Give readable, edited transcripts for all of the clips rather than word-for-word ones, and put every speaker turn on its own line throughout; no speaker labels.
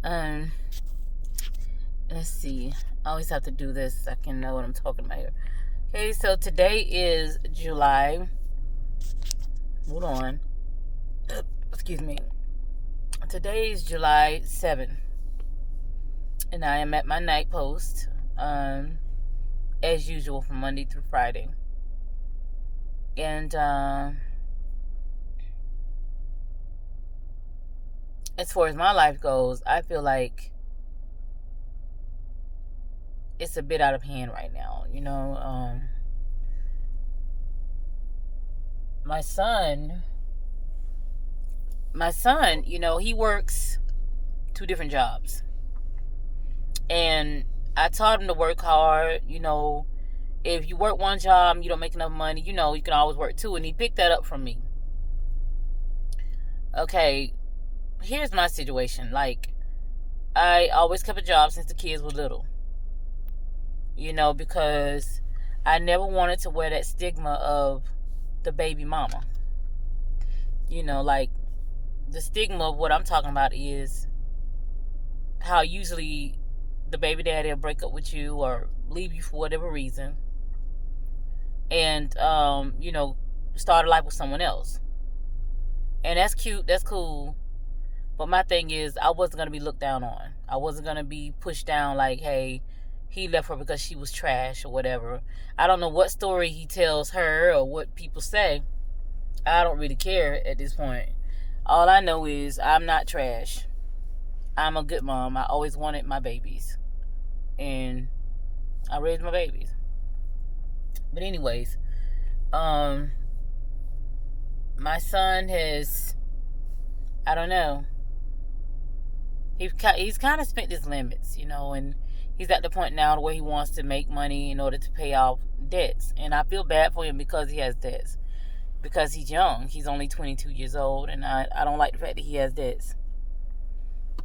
Um, let's see. I always have to do this so I can know what I'm talking about here. Okay, so today is July. Hold on. Excuse me. Today is July 7th. And I am at my night post, as usual, from Monday through Friday. And as far as my life goes, I feel like it's a bit out of hand right now. My son, he works 2 different jobs. And I taught him to work hard. If you work one job, you don't make enough money, you can always work 2. And he picked that up from me. Okay, here's my situation. Like, I always kept a job since the kids were little. Because I never wanted to wear that stigma of the baby mama. Like, the stigma of what I'm talking about is how usually the baby daddy will break up with you or leave you for whatever reason and start a life with someone else. And that's cute, that's cool, but my thing is, I wasn't going to be looked down on. I wasn't going to be pushed down like, hey, he left her because she was trash or whatever. I don't know what story he tells her or what people say. I don't really care at this point. All I know is I'm not trash. I'm a good mom. I always wanted my babies. And I raised my babies. But anyways, my son has, I don't know, he's kind of spent his limits, and he's at the point now where he wants to make money in order to pay off debts. And I feel bad for him because he has debts. Because he's young. He's only 22 years old. And I don't like the fact that he has debts.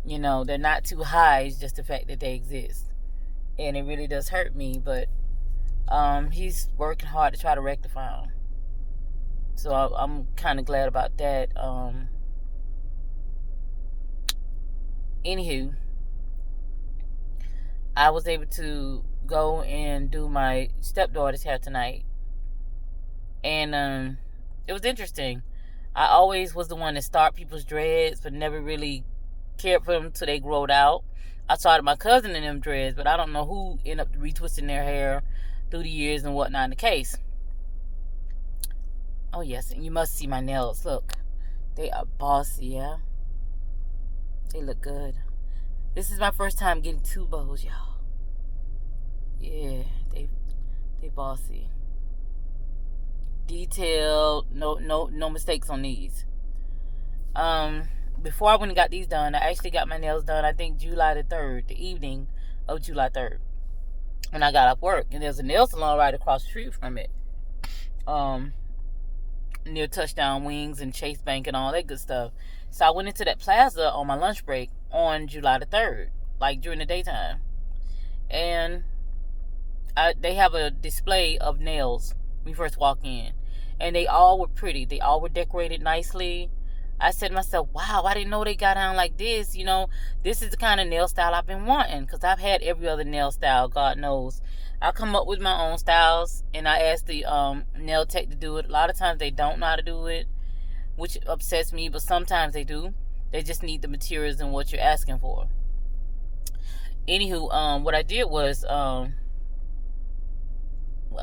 They're not too high. It's just the fact that they exist. And it really does hurt me. But he's working hard to try to rectify them. So I'm kind of glad about that. Anywho, I was able to go and do my stepdaughter's hair tonight. And it was interesting. I always was the one to start people's dreads, but never really cared for them until they growed out. I started my cousin in them dreads, but I don't know who ended up retwisting their hair through the years and whatnot in the case. Oh, yes, and you must see my nails. Look, they are bossy, yeah? They look good. This is my first time getting 2 bows, y'all. Yeah, they bossy. Detailed, no mistakes on these. Before I went and got these done, I actually got my nails done, I think July the 3rd, the evening of July 3rd. When I got off work, and there's a nail salon right across the street from it. Near Touchdown Wings and Chase Bank and all that good stuff. So I went into that plaza on my lunch break on July the 3rd, like during the daytime. And they have a display of nails when you first walk in. And they all were pretty. They all were decorated nicely. I said to myself, wow, I didn't know they got down like this. This is the kind of nail style I've been wanting. Because I've had every other nail style, God knows. I come up with my own styles. And I ask the nail tech to do it. A lot of times they don't know how to do it, which upsets me. But sometimes they do. They just need the materials and what you're asking for. Anywho, what I did was,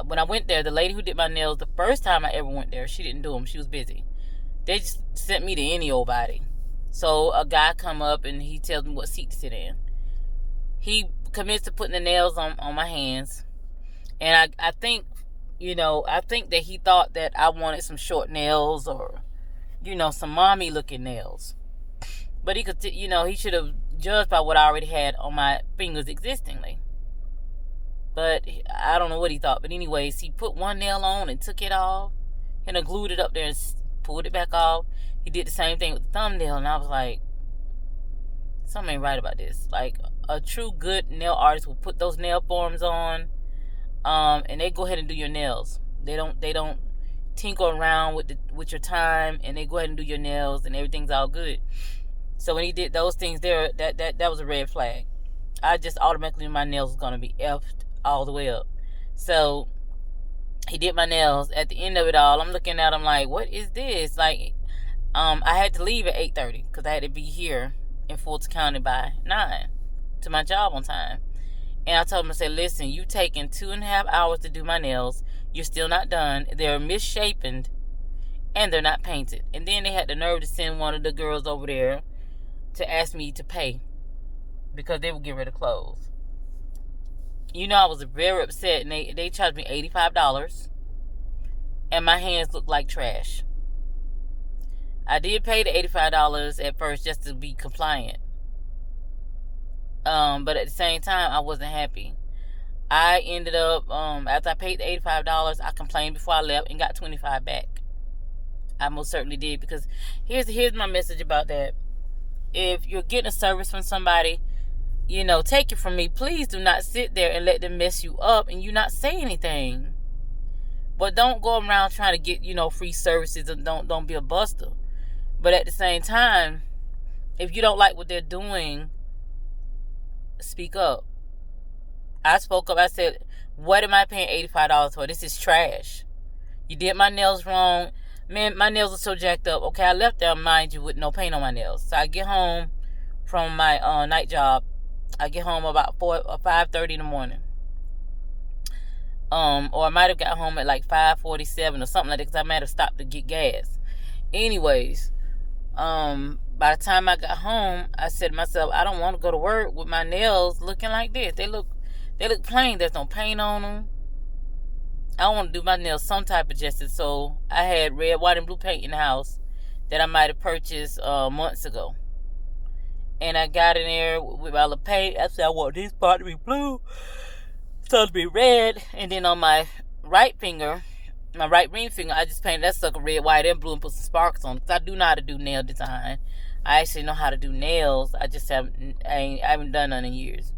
when I went there, the lady who did my nails, the first time I ever went there, she didn't do them. She was busy. They just sent me to any old body. So a guy come up and he tells me what seat to sit in. He commits to putting the nails on my hands. And I think, I think that he thought that I wanted some short nails or, some mommy looking nails. But he could, he should have judged by what I already had on my fingers existingly. But I don't know what he thought. But anyways, he put one nail on and took it off. And then glued it up there and pulled it back off. He did the same thing with the thumbnail. And I was like, something ain't right about this. Like, a true good nail artist will put those nail forms on. And they go ahead and do your nails. They don't tinkle around with your time. And they go ahead and do your nails. And everything's all good. So when he did those things there, that was a red flag. I just automatically knew my nails was gonna be effed all the way up. So he did my nails. At the end of it all, I'm looking at him like, what is this? Like, I had to leave at 8:30 because I had to be here in Fulton County by 9 to my job on time. And I told him, I said, listen, you taking 2.5 hours to do my nails. You're still not done. They're misshapen and they're not painted. And then they had the nerve to send one of the girls over there to ask me to pay because they would get rid of clothes. You know, I was very upset, and they charged me $85, and my hands looked like trash. I did pay the $85 at first just to be compliant. But at the same time, I wasn't happy. I ended up, after I paid the $85, I complained before I left and got $25 back. I most certainly did, because here's my message about that. If you're getting a service from somebody, you know, take it from me. Please do not sit there and let them mess you up and you not say anything. But don't go around trying to get, you know, free services, and don't be a buster. But at the same time, if you don't like what they're doing, speak up. I spoke up. I said, what am I paying $85 for? This is trash. You did my nails wrong. Man, my nails are so jacked up. Okay, I left there, mind you, with no paint on my nails. So I get home from my night job. I get home about 4 or 5:30 in the morning. Or I might have got home at like 5:47 or something like that, because I might have stopped to get gas. Anyways, by the time I got home, I said to myself, I don't want to go to work with my nails looking like this. They look plain. There's no paint on them. I want to do my nails some type of justice. So I had red, white, and blue paint in the house that I might have purchased months ago. And I got in there with my little paint. I said, I want this part to be blue, so to be red. And then on my right finger, my right ring finger, I just painted that sucker red, white, and blue and put some sparks on it. Because I do know how to do nail design. I actually know how to do nails. I just I haven't done none in years.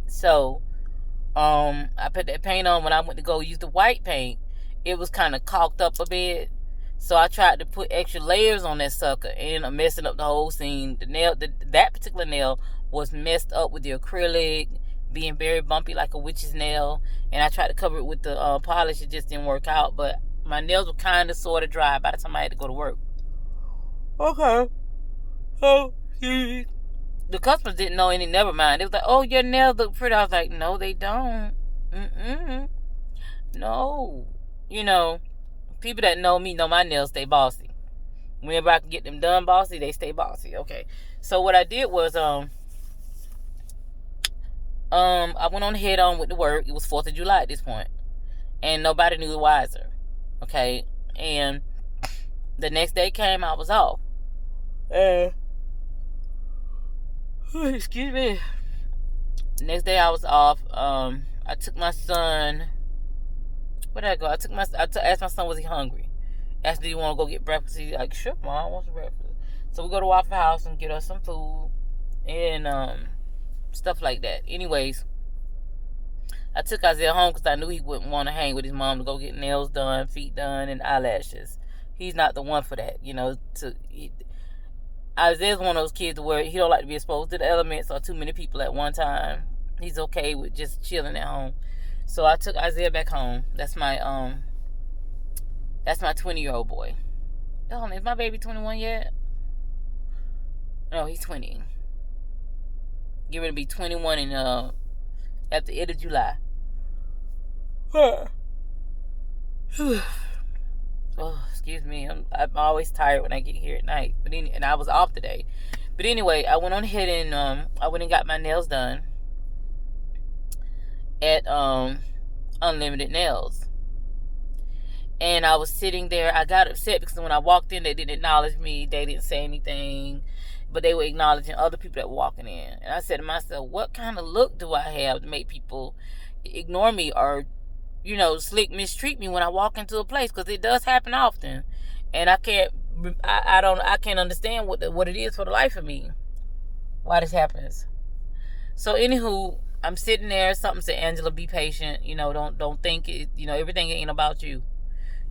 So, I put that paint on. When I went to go use the white paint, it was kind of caulked up a bit. So I tried to put extra layers on that sucker, and I'm messing up the whole scene. The nail, that particular nail was messed up with the acrylic, being very bumpy like a witch's nail. And I tried to cover it with the polish. It just didn't work out. But my nails were kind of sort of dry by the time I had to go to work. Okay. So, the customers didn't know any, never mind. They was like, oh, your nails look pretty. I was like, no, they don't. No. You know, people that know me know my nails stay bossy. Whenever I can get them done bossy, they stay bossy. Okay. So what I did was, I went on head on with the work. It was 4th of July at this point. And nobody knew the wiser. Okay. And the next day came, I was off. Excuse me. Next day I was off. I took my son. Where did I go? I asked my son, was he hungry? Asked, do you want to go get breakfast? He's like, sure, Mom, I want some breakfast. So we go to Waffle House and get us some food and stuff like that. Anyways, I took Isaiah home because I knew he wouldn't want to hang with his mom to go get nails done, feet done, and eyelashes. He's not the one for that, you know. Isaiah's one of those kids where he don't like to be exposed to the elements or too many people at one time. He's okay with just chilling at home. So I took Isaiah back home. That's my 20-year-old boy. Oh, is my baby 21 yet? No, he's 20. Get ready to be 21 in at the end of July. Oh, excuse me. I'm always tired when I get here at night. And I was off today. But anyway, I went on ahead and I went and got my nails done at Unlimited Nails. And I was sitting there. I got upset because when I walked in, they didn't acknowledge me. They didn't say anything. But they were acknowledging other people that were walking in. And I said to myself, what kind of look do I have to make people ignore me or, you know, slick mistreat me when I walk into a place? Because it does happen often. And I can't understand what it is for the life of me. Why this happens. So anywho, I'm sitting there. Something said, Angela, be patient. You know, don't think it, you know, everything ain't about you.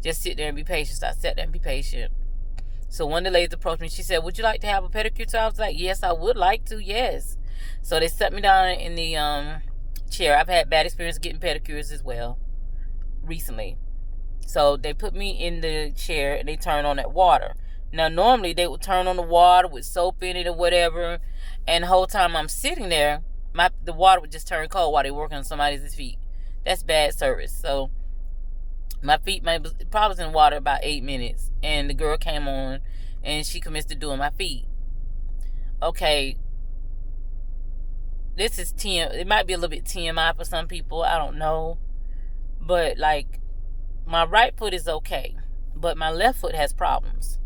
Just sit there and be patient. So I sat there and be patient. So one of the ladies approached me. She said, "Would you like to have a pedicure?" So I was like, "Yes, I would like to. Yes." So they set me down in the chair. I've had bad experience getting pedicures as well recently. So they put me in the chair and they turn on that water. Now normally they would turn on the water with soap in it or whatever, and the whole time I'm sitting there, the water would just turn cold while they're working on somebody's feet. That's bad service. So my feet probably was in water about 8 minutes, and the girl came on and she commenced to doing my feet. Okay, this is it might be a little bit TMI for some people, I don't know, but like my right foot is okay, but my left foot has problems.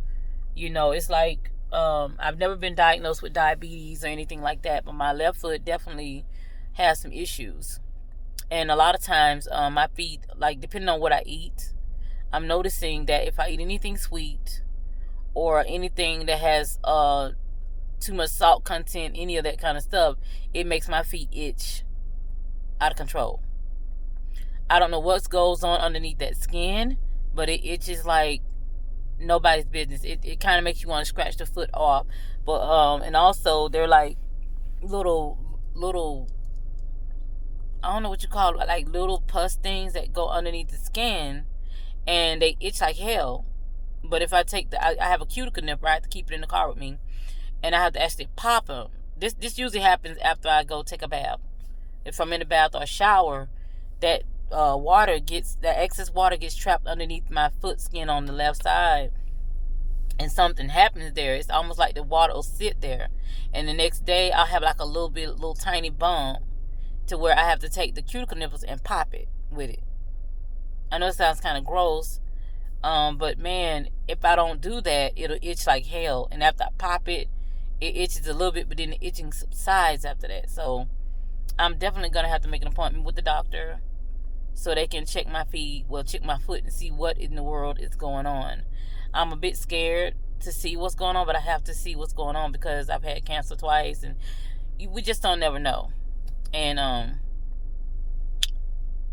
It's like I've never been diagnosed with diabetes or anything like that, but my left foot definitely has some issues. And a lot of times my feet, like depending on what I eat, I'm noticing that if I eat anything sweet or anything that has too much salt content, any of that kind of stuff, it makes my feet itch out of control. I don't know what goes on underneath that skin, but it itches like nobody's business. It kind of makes you want to scratch the foot off. But and also they're like little I don't know what you call it, like little pus things that go underneath the skin, and they itch like hell. But if I take I have a cuticle nipper, I have to keep it in the car with me, and I have to actually pop them. This usually happens after I go take a bath. If I'm in the bath or a shower, that excess water gets trapped underneath my foot skin on the left side, and something happens there. It's almost like the water will sit there, and the next day I'll have like a little tiny bump to where I have to take the cuticle nippers and pop it with it. I know it sounds kind of gross, but man, if I don't do that, it'll itch like hell, and after I pop it, it itches a little bit, but then the itching subsides after that. So I'm definitely gonna have to make an appointment with the doctor so they can check my foot and see what in the world is going on. I'm a bit scared to see what's going on, but I have to see what's going on because I've had cancer twice, and we just don't never know. And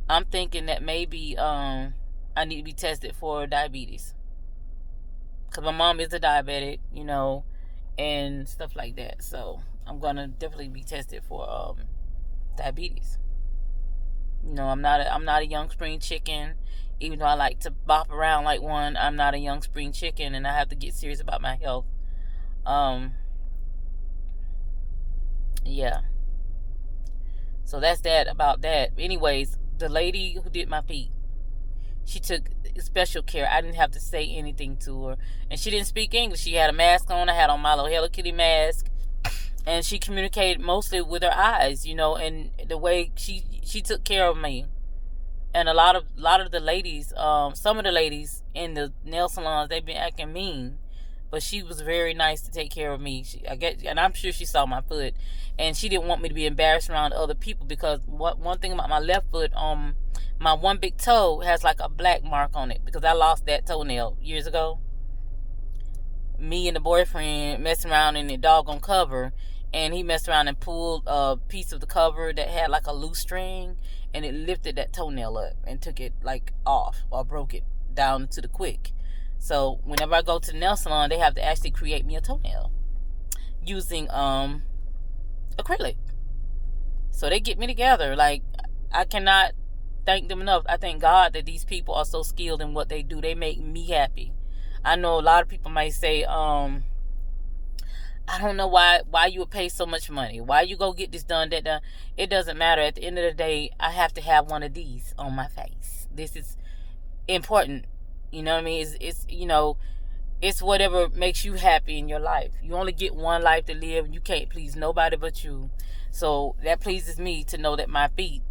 I'm thinking that maybe I need to be tested for diabetes, because my mom is a diabetic, and stuff like that. So I'm gonna definitely be tested for diabetes. I'm not a young spring chicken, even though I like to bop around like one. I'm not a young spring chicken, and I have to get serious about my health. Yeah. So that's that about that. Anyways, the lady who did my feet, she took special care. I didn't have to say anything to her, and she didn't speak English. She had a mask on. I had on my little Hello Kitty mask, and she communicated mostly with her eyes, and the way she took care of me. And a lot of the ladies, some of the ladies in the nail salons, they've been acting mean, but she was very nice to take care of me. And I'm sure she saw my foot, and she didn't want me to be embarrassed around other people, because one thing about my left foot, my one big toe has like a black mark on it because I lost that toenail years ago. Me and the boyfriend messing around in the doggone cover, and he messed around and pulled a piece of the cover that had like a loose string, and it lifted that toenail up and took it like off, or broke it down to the quick. So whenever I go to the nail salon, they have to actually create me a toenail using acrylic. So they get me together. Like, I cannot thank them enough. I thank God that these people are so skilled in what they do. They make me happy. I know a lot of people might say, I don't know why you would pay so much money. Why you go get this done, that done. It doesn't matter. At the end of the day, I have to have one of these on my face. This is important. You know what I mean? It's whatever makes you happy in your life. You only get one life to live, and you can't please nobody but you. So that pleases me to know that my feet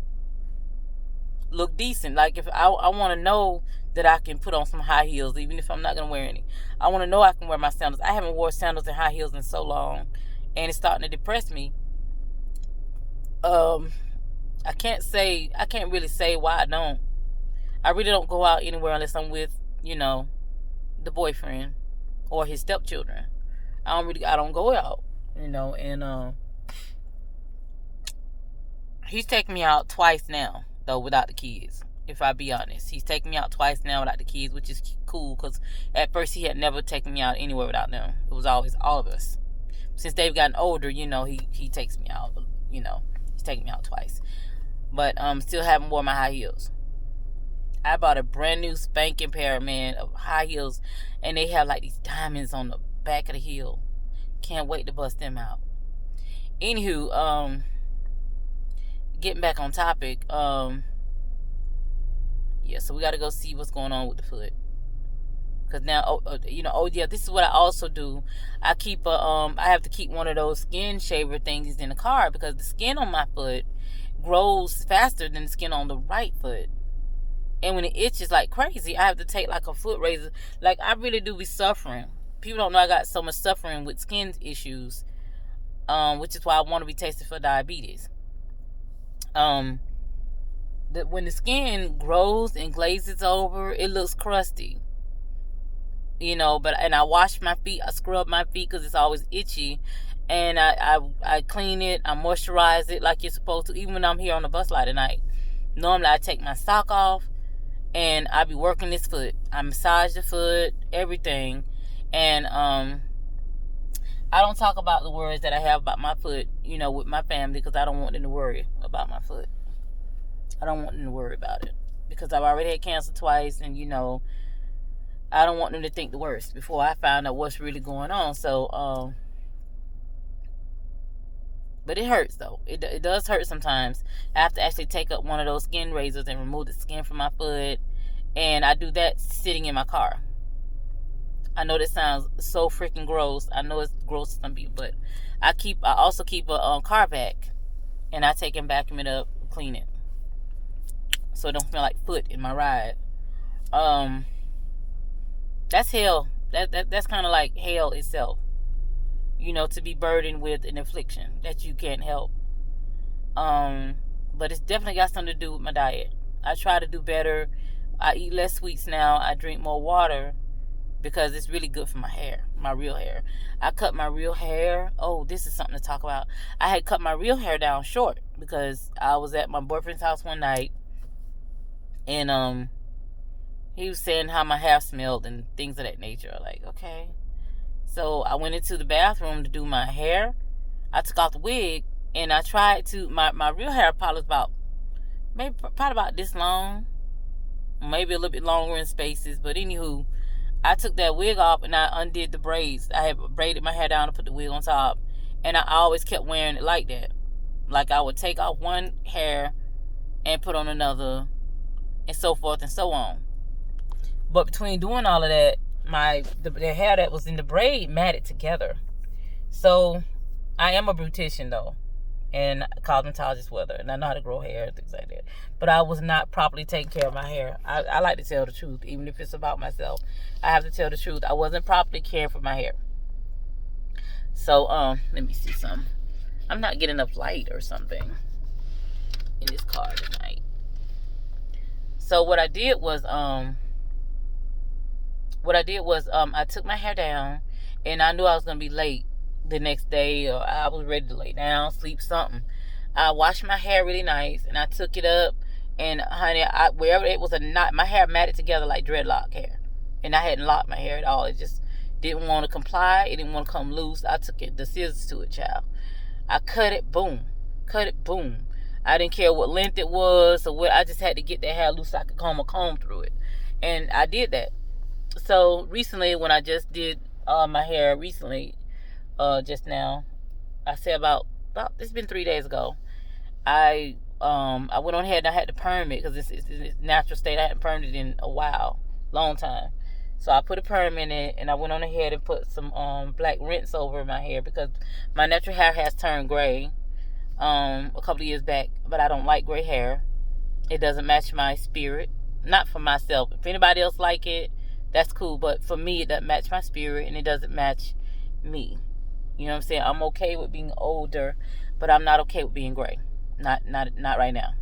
look decent. Like, if I want to know that I can put on some high heels, even if I'm not going to wear any. I want to know I can wear my sandals. I haven't worn sandals and high heels in so long, and it's starting to depress me. I can't really say why I don't. I really don't go out anywhere unless I'm with, the boyfriend or his stepchildren. I don't go out, and he's taken me out twice now, though, without the kids. if I be honest. He's taken me out twice now without the kids, which is cool, because at first he had never taken me out anywhere without them. It was always all of us. Since they've gotten older, he takes me out. He's taken me out twice. But still haven't worn my high heels. I bought a brand new spanking pair, man, of high heels, and they have like these diamonds on the back of the heel. Can't wait to bust them out. Anywho, getting back on topic, yeah, so we got to go see what's going on with the foot. Because now, this is what I also do. I have to keep one of those skin shaver things in the car, because the skin on my foot grows faster than the skin on the right foot. And when it itches like crazy, I have to take like a foot razor. Like, I really do be suffering. People don't know I got so much suffering with skin issues, which is why I want to be tested for diabetes. When the skin grows and glazes over, it looks crusty. And I wash my feet, I scrub my feet because it's always itchy, and I clean it, I moisturize it like you're supposed to, even when I'm here on the bus line at night. Normally I take my sock off and I be working this foot. I massage the foot, everything, and I don't talk about the worries that I have about my foot, with my family, because I don't want them to worry about my foot. I don't want them to worry about it, because I've already had cancer twice, and I don't want them to think the worst before I find out what's really going on. So, but it hurts though. It does hurt sometimes. I have to actually take up one of those skin razors and remove the skin from my foot, and I do that sitting in my car. I know that sounds so freaking gross. I know it's gross to some people, but I also keep a car vac, and I take and vacuum it up, clean it, so it don't smell like foot in my ride. That's hell. That's kind of like hell itself. To be burdened with an affliction that you can't help. But it's definitely got something to do with my diet. I try to do better. I eat less sweets now. I drink more water, because it's really good for my hair, my real hair. I cut my real hair. Oh, this is something to talk about. I had cut my real hair down short because I was at my boyfriend's house one night, and he was saying how my hair smelled and things of that nature. Like, okay. So I went into the bathroom to do my hair. I took off the wig, and I tried to, my real hair probably about this long, maybe a little bit longer in spaces. But anywho, I took that wig off and I undid the braids. I had braided my hair down and put the wig on top, and I always kept wearing it like that. Like, I would take off one hair and put on another, and so forth and so on. But between doing all of that, the hair that was in the braid matted together. So I am a beautician though, and cosmetologist whether, and I know how to grow hair and things like that. But I was not properly taking care of my hair. I like to tell the truth, even if it's about myself. I have to tell the truth. I wasn't properly caring for my hair. So let me see something. I'm not getting enough light or something in this car tonight. So what I did was I took my hair down, and I knew I was going to be late the next day, or I was ready to lay down, sleep, something. I washed my hair really nice, and I took it up, and honey, wherever it was a knot, my hair matted together like dreadlock hair, and I hadn't locked my hair at all. It just didn't want to comply. It didn't want to come loose. I took the scissors to it, child. I cut it, boom. I didn't care what length it was or what. I just had to get that hair loose so I could comb through it, and I did that. So recently, when I just did my hair recently, just now, I say about it's been 3 days ago. I went on ahead and I had to perm it because it's its natural state. I hadn't permed it in a while, long time. So I put a perm in it, and I went on ahead and put some black rinse over my hair because my natural hair has turned gray a couple of years back. But I don't like gray hair. It doesn't match my spirit. Not for myself. If anybody else like it, that's cool, but for me, it doesn't match my spirit, and it doesn't match me. You know what I'm saying? I'm okay with being older, but I'm not okay with being gray. Not right now.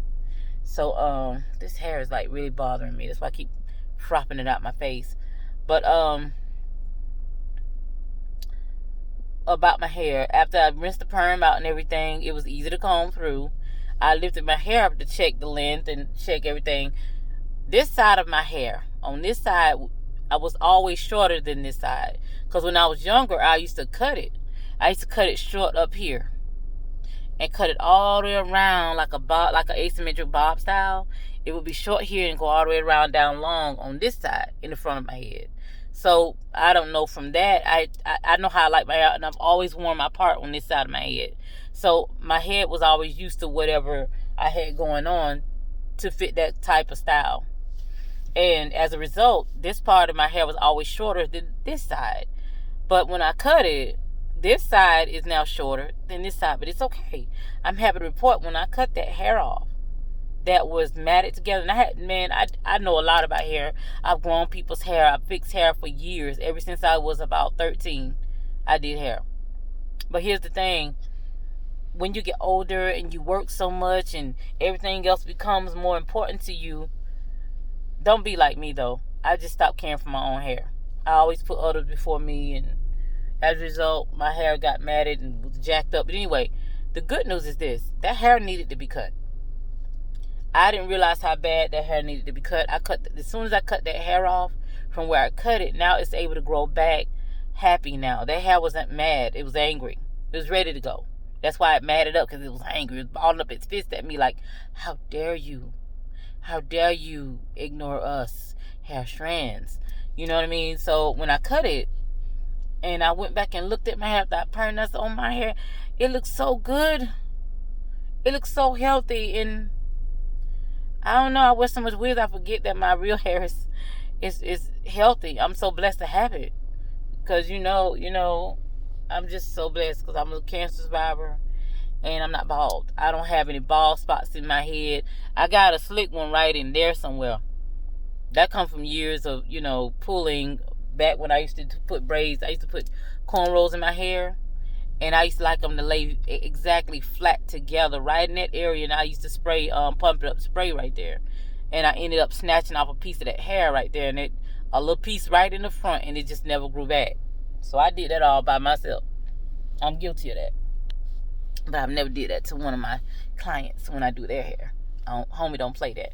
So, this hair is like really bothering me. That's why I keep fropping it out my face. But, about my hair, after I rinsed the perm out and everything, it was easy to comb through. I lifted my hair up to check the length and check everything. this side of my hair, on this side, I was always shorter than this side. Because when I was younger, I used to cut it. I used to cut it short up here and cut it all the way around like a bob, like an asymmetric bob style. It would be short here and go all the way around down long on this side in the front of my head. So I don't know, from that, I know how I like my hair, and I've always worn my part on this side of my head. So my head was always used to whatever I had going on to fit that type of style. And as a result, this part of my hair was always shorter than this side. But when I cut it, this side is now shorter than this side. But it's okay. I'm happy to report, when I cut that hair off, that was matted together. And I know a lot about hair. I've grown people's hair. I've fixed hair for years. Ever since I was about 13, I did hair. But here's the thing. When you get older and you work so much and everything else becomes more important to you, don't be like me, though. I just stopped caring for my own hair. I always put others before me, and as a result, my hair got matted and was jacked up. But anyway, the good news is this. That hair needed to be cut. I didn't realize how bad that hair needed to be cut. As soon as I cut that hair off from where I cut it, now it's able to grow back happy now. That hair wasn't mad. It was angry. It was ready to go. That's why it matted up, because it was angry. It was balling up its fist at me like, how dare you? How dare you ignore us, hair strands? You know what I mean? So when I cut it, and I went back and looked at my hair after I permed that's on my hair, it looks so good. It looks so healthy. And I don't know, I wear so much wigs, I forget that my real hair is healthy. I'm so blessed to have it. Because, you know, I'm just so blessed because I'm a cancer survivor. And I'm not bald. I don't have any bald spots in my head. I got a slick one right in there somewhere. That comes from years of, pulling back when I used to put braids. I used to put cornrows in my hair. And I used to like them to lay exactly flat together right in that area. And I used to spray, pump it up spray right there. And I ended up snatching off a piece of that hair right there. And a little piece right in the front. And it just never grew back. So I did that all by myself. I'm guilty of that. But I've never did that to one of my clients when I do their hair. Homie don't play that.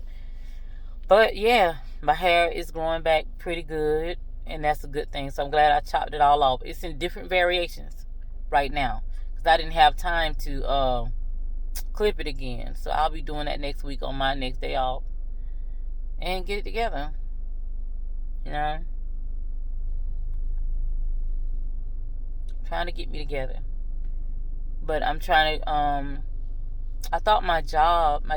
But yeah, my hair is growing back pretty good. And that's a good thing. So I'm glad I chopped it all off. It's in different variations right now. Because I didn't have time to clip it again. So I'll be doing that next week on my next day off. And get it together. Trying to get me together. But I'm trying to, I thought my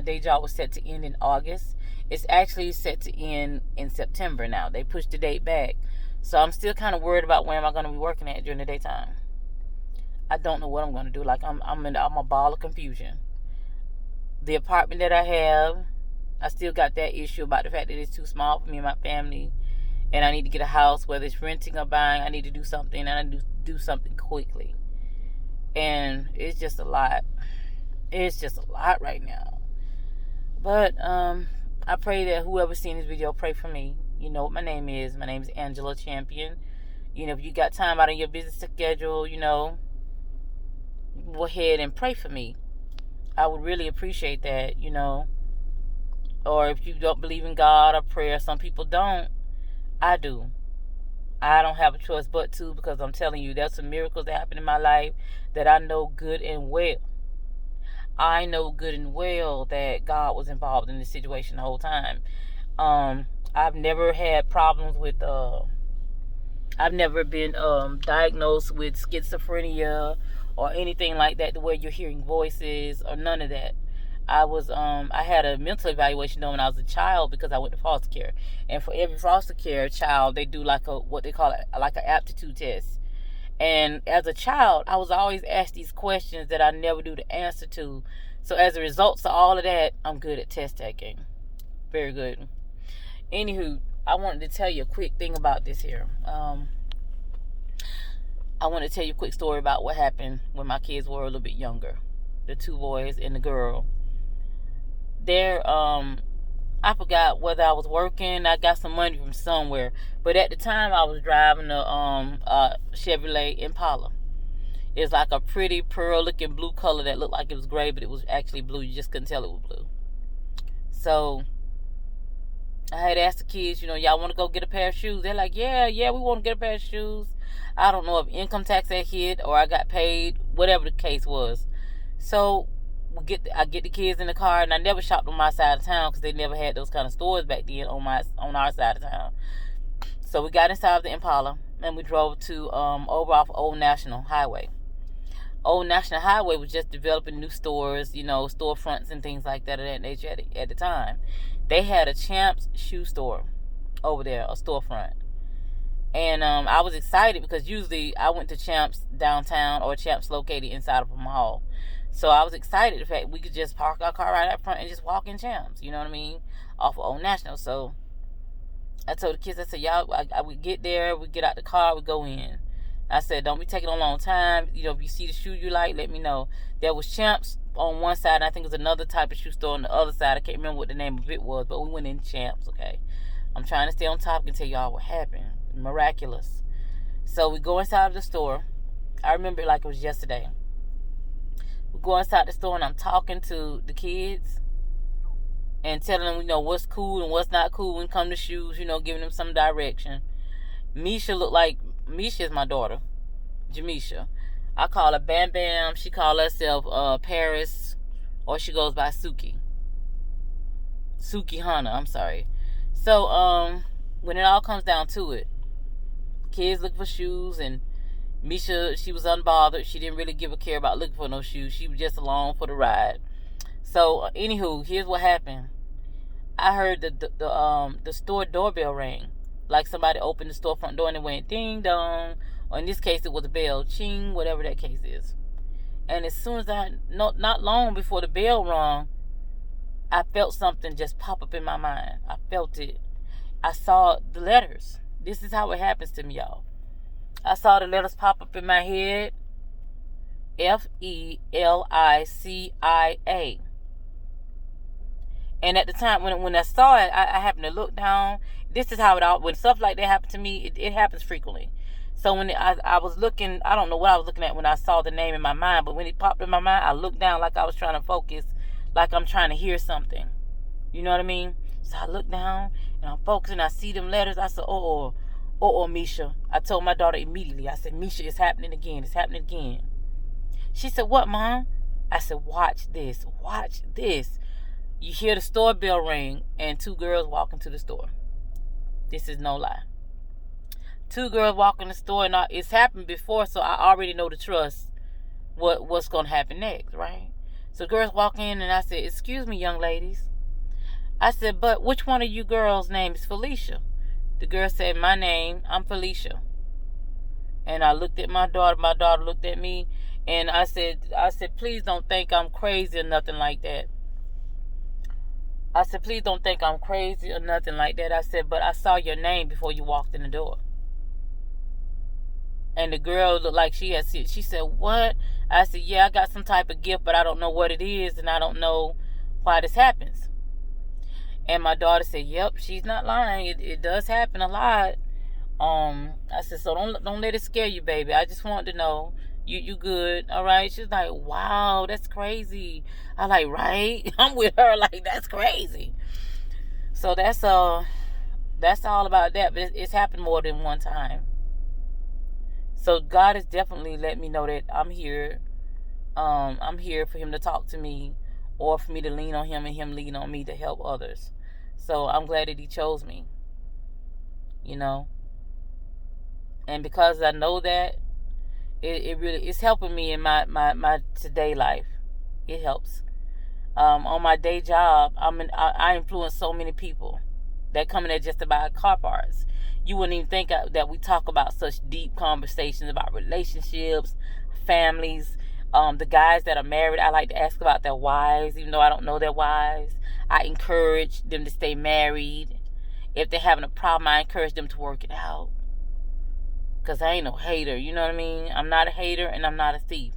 day job was set to end in August. It's actually set to end in September now. They pushed the date back. So I'm still kind of worried about where am I going to be working at during the daytime. I don't know what I'm going to do. Like, I'm a ball of confusion. The apartment that I have, I still got that issue about the fact that it's too small for me and my family. And I need to get a house, whether it's renting or buying. I need to do something, and I need to do something quickly. And it's just a lot. It's just a lot right now. But I pray that whoever's seen this video, pray for me. You know what my name is. My name is Angela Champion. If you got time out of your business schedule, go ahead and pray for me. I would really appreciate that, Or if you don't believe in God or prayer, some people don't. I do. I don't have a choice but to, because I'm telling you, there's some miracles that happen in my life that I know good and well. I know good and well that God was involved in this situation the whole time. I've never had problems with, I've never been diagnosed with schizophrenia or anything like that, the way you're hearing voices or none of that. I had a mental evaluation done when I was a child because I went to foster care. And for every foster care child, they do what they call an aptitude test. And as a child, I was always asked these questions that I never knew the answer to. So as a result of all of that, I'm good at test taking. Very good. Anywho, I wanted to tell you a quick thing about this here. I want to tell you a quick story about what happened when my kids were a little bit younger. The two boys and the girl. I forgot whether I was working. I got some money from somewhere. But at the time, I was driving a Chevrolet Impala. It's like a pretty pearl-looking blue color that looked like it was gray, but it was actually blue. You just couldn't tell it was blue. So I had asked the kids, y'all want to go get a pair of shoes? They're like, yeah, we want to get a pair of shoes. I don't know if income tax had hit or I got paid, whatever the case was. So I get the kids in the car, and I never shopped on my side of town because they never had those kind of stores back then on our side of town. So we got inside of the Impala and we drove to over off Old National Highway. Old National Highway was just developing new stores, storefronts and things like that at the time. They had a Champs shoe store over there, a storefront. And I was excited because usually I went to Champs downtown or Champs located inside of a mall. So I was excited the fact we could just park our car right up front and just walk in Champs, you know what I mean, off of Old National. So I told the kids, I said, y'all, we get there, we get out the car, we go in. I said, don't be taking a long time. If you see the shoe you like, let me know. There was Champs on one side, and I think it was another type of shoe store on the other side. I can't remember what the name of it was, but we went in Champs, okay? I'm trying to stay on top and tell y'all what happened. Miraculous. So we go inside of the store. I remember it like it was yesterday. We go inside the store, and I'm talking to the kids and telling them, what's cool and what's not cool when it comes to shoes, giving them some direction. Misha is my daughter, Jamisha. I call her Bam Bam. She calls herself Paris, or she goes by Suki Hana, I'm sorry. So when it all comes down to it, kids look for shoes, and Misha, she was unbothered. She didn't really give a care about looking for no shoes. She was just along for the ride. So anywho, here's what happened. I heard the store doorbell ring, like somebody opened the storefront door and it went ding dong, or in this case it was a bell, ching, whatever that case is. And as soon as not long before the bell rung, I felt something just pop up in my mind. I felt it. I saw the letters. This is how it happens to me, y'all. I saw the letters pop up in my head. Felicia. And at the time when I saw it, I happened to look down. This is how when stuff like that happens to me, it happens frequently. So when I was looking, I don't know what I was looking at when I saw the name in my mind, but when it popped in my mind, I looked down like I was trying to focus, like I'm trying to hear something. You know what I mean? So I look down and I'm focusing. I see them letters. I said, oh, Misha. I told my daughter immediately. I said, Misha, it's happening again. It's happening again. She said, what, Mom? I said, watch this. Watch this. You hear the store bell ring and two girls walk into the store. This is no lie. Two girls walk in the store, and it's happened before, so I already know the trust what's going to happen next, right? So girls walk in, and I said, excuse me, young ladies. I said, but which one of you girls' name is Felicia? The girl said, my name, I'm Felicia. And I looked at my daughter looked at me, and I said, please don't think I'm crazy or nothing like that. I said, please don't think I'm crazy or nothing like that. I said, but I saw your name before you walked in the door. And the girl looked like she had seen it. She said, what? I said, yeah, I got some type of gift, but I don't know what it is, and I don't know why this happens. And my daughter said, yep, she's not lying. It does happen a lot. I said, so don't let it scare you, baby. I just wanted to know you good, all right? She's like, wow, that's crazy. I like, right? I'm with her, like, that's crazy. So that's all about that. But it's happened more than one time. So God has definitely let me know that I'm here. I'm here for Him to talk to me, or for me to lean on Him and Him lean on me to help others. So I'm glad that He chose me. And because I know that, it really is helping me in my today life. It helps. On my day job, I influence so many people that come in there just to buy car parts. You wouldn't even think that we talk about such deep conversations about relationships, families. The guys that are married, I like to ask about their wives, even though I don't know their wives. I encourage them to stay married. If they're having a problem, I encourage them to work it out. Because I ain't no hater, you know what I mean? I'm not a hater, and I'm not a thief.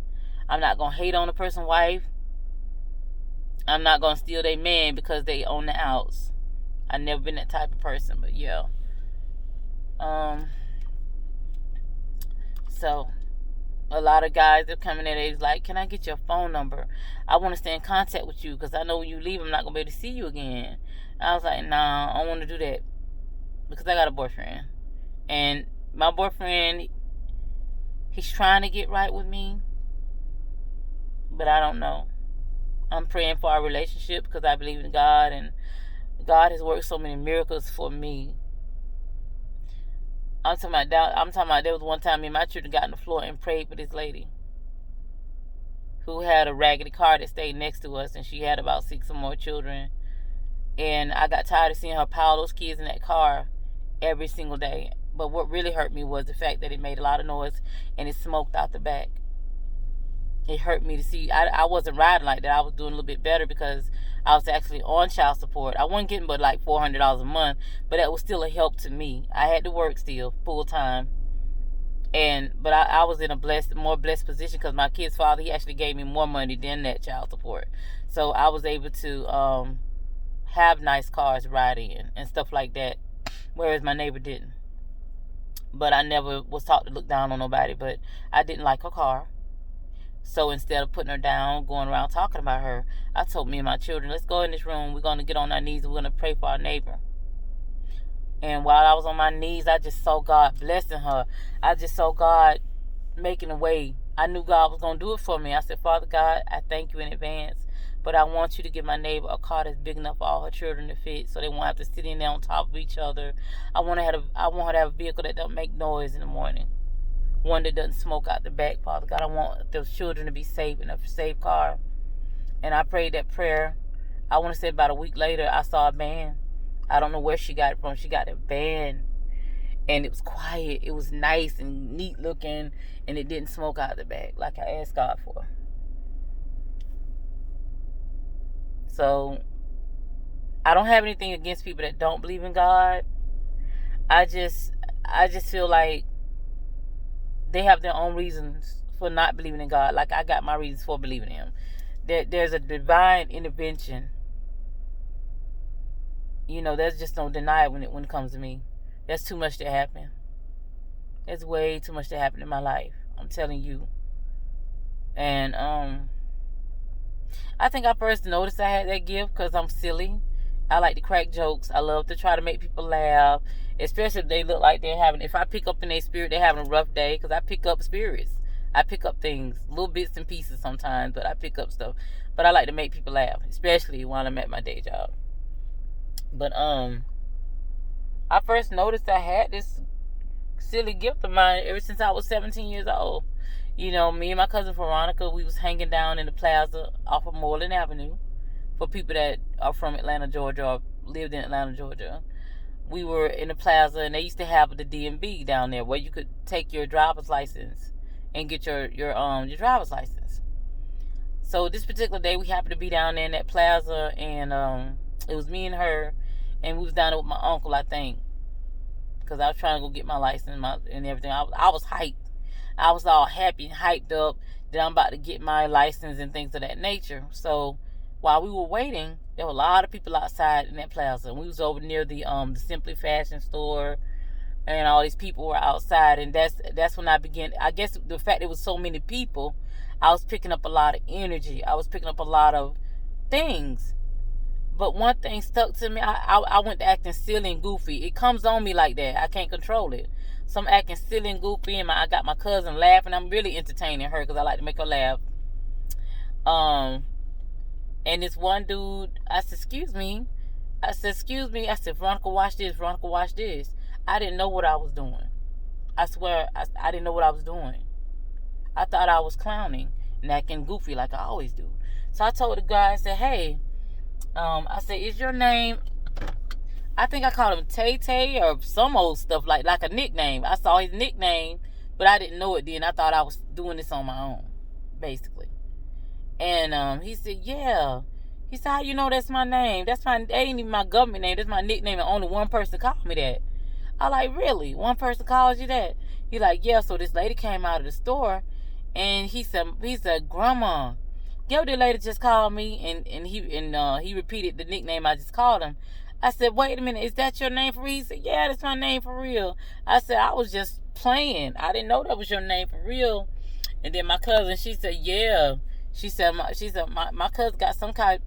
I'm not going to hate on a person's wife. I'm not going to steal their man because they own the house. I've never been that type of person, but yeah. So a lot of guys that come in there, they was like, can I get your phone number? I want to stay in contact with you because I know when you leave, I'm not going to be able to see you again. And I was like, nah, I don't want to do that because I got a boyfriend. And my boyfriend, he's trying to get right with me, but I don't know. I'm praying for our relationship because I believe in God, and God has worked so many miracles for me. I'm talking about there was one time me and my children got on the floor and prayed for this lady who had a raggedy car that stayed next to us, and she had about 6 or more children. And I got tired of seeing her pile those kids in that car every single day. But what really hurt me was the fact that it made a lot of noise and it smoked out the back. It hurt me to see. I wasn't riding like that. I was doing a little bit better because I was actually on child support. I wasn't getting but like $400 a month, but that was still a help to me. I had to work still full time, but I was in a more blessed position because my kid's father, he actually gave me more money than that child support, so I was able to have nice cars to ride in and stuff like that, whereas my neighbor didn't. But I never was taught to look down on nobody. But I didn't like her car. So instead of putting her down, going around talking about her, I told me and my children, let's go in this room. We're going to get on our knees and we're going to pray for our neighbor. And while I was on my knees, I just saw God blessing her. I just saw God making a way. I knew God was going to do it for me. I said, Father God, I thank you in advance. But I want you to give my neighbor a car that's big enough for all her children to fit, so they won't have to sit in there on top of each other. I want her to have a vehicle that don't make noise in the morning. One that doesn't smoke out the back, Father God. I want those children to be safe in a safe car. And I prayed that prayer. I want to say about a week later, I saw a van. I don't know where she got it from. She got a van. And it was quiet. It was nice and neat looking. And it didn't smoke out the back like I asked God for. So, I don't have anything against people that don't believe in God. I just feel like they have their own reasons for not believing in God. Like I got my reasons for believing in Him. There's a divine intervention. You know, there's just no deny it when it comes to me. There's too much to happen. There's way too much to happen in my life. I'm telling you. And I think I first noticed I had that gift because I'm silly. I like to crack jokes. I love to try to make people laugh, especially if they look like they're having, if I pick up in their spirit, they're having a rough day, because I pick up spirits. I pick up things, little bits and pieces sometimes, but I pick up stuff. But I like to make people laugh, especially while I'm at my day job. But I first noticed I had this silly gift of mine ever since I was 17 years old. You know, me and my cousin Veronica, we was hanging down in the plaza off of Moreland Avenue. For people that are from Atlanta, Georgia, or lived in Atlanta, Georgia, we were in the plaza, and they used to have the DMV down there where you could take your driver's license and get your driver's license. So this particular day, we happened to be down there in that plaza, and it was me and her, and we was down there with my uncle, I think, because I was trying to go get my license and everything. I was hyped. I was all happy and hyped up that I'm about to get my license and things of that nature. So while we were waiting, there were a lot of people outside in that plaza. And we was over near the Simply Fashion store, and all these people were outside. And that's when I began. I guess the fact there was so many people, I was picking up a lot of energy. I was picking up a lot of things. But one thing stuck to me. I went to acting silly and goofy. It comes on me like that. I can't control it. So I'm acting silly and goofy, and I got my cousin laughing. I'm really entertaining her because I like to make her laugh. And this one dude, I said, excuse me. I said, Veronica, watch this. Veronica, watch this. I didn't know what I was doing. I swear, I didn't know what I was doing. I thought I was clowning and acting goofy like I always do. So I told the guy, I said, hey, I said, is your name, I think I called him Tay Tay or some old stuff, like a nickname. I saw his nickname, but I didn't know it then. I thought I was doing this on my own, basically. And he said, yeah. He said, how you know that's my name? That ain't even my government name. That's my nickname, and only one person called me that. I like, really? One person calls you that? He like, yeah. So this lady came out of the store, and he said, Grandma, yo, the lady just called me, and he repeated the nickname I just called him. I said, wait a minute, is that your name for real? He said, yeah, that's my name for real. I said, I was just playing. I didn't know that was your name for real. And then my cousin, she said, yeah. She said my cousin got some type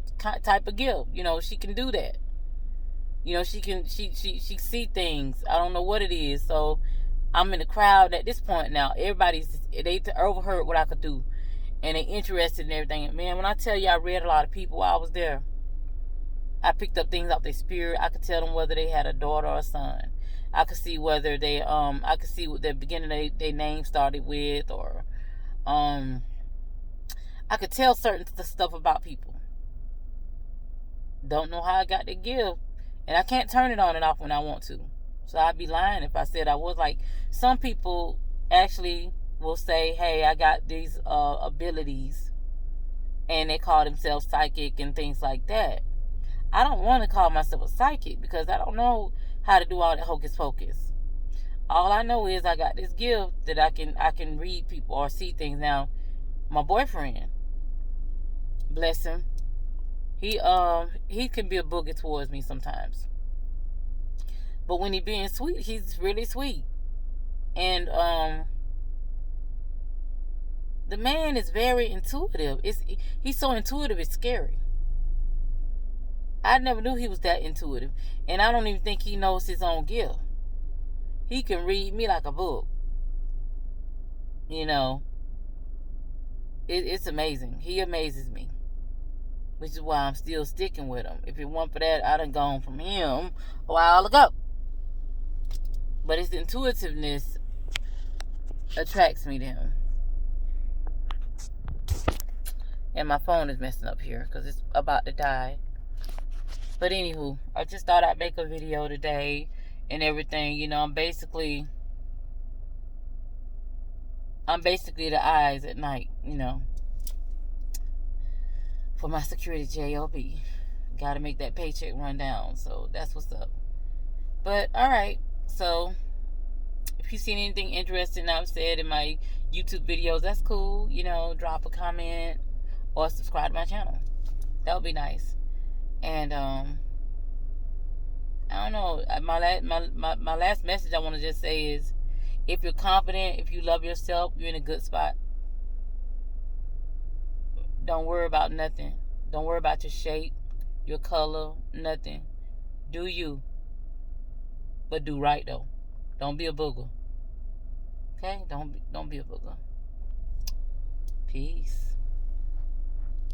of gift. You know, she can do that. You know, she see things. I don't know what it is. So I'm in the crowd at this point now. They overheard what I could do, and they interested in everything. Man, when I tell you I read a lot of people while I was there, I picked up things out their spirit. I could tell them whether they had a daughter or a son. I could see whether they I could see what the beginning they name started with, or I could tell certain stuff about people. Don't know how I got the gift, and I can't turn it on and off when I want to. So I'd be lying if I said I was. Like, some people actually will say, hey, I got these abilities, and they call themselves psychic and things like that. I don't want to call myself a psychic because I don't know how to do all that hocus pocus. All I know is I got this gift that I can read people or see things. Now, my boyfriend, bless him, he can be a booger towards me sometimes. But when he being sweet, he's really sweet. And the man is very intuitive. He's so intuitive, it's scary. I never knew he was that intuitive. And I don't even think he knows his own gift. He can read me like a book. You know, it's amazing. He amazes me, which is why I'm still sticking with him. If it weren't for that, I done gone from him a while ago. But his intuitiveness attracts me to him. And my phone is messing up here because it's about to die. But anywho, I just thought I'd make a video today and everything. You know, I'm basically the eyes at night, you know, for my security job. Gotta make that paycheck run down. So that's what's up. But alright, so if you've seen anything interesting I've said in my YouTube videos, that's cool. You know, drop a comment or subscribe to my channel. That would be nice. And I don't know, my last message I want to just say is, if you're confident, if you love yourself, you're in a good spot. Don't worry about nothing. Don't worry about your shape, your color, nothing. Do you. But do right though. Don't be a booger. Okay? Don't be a booger. Peace.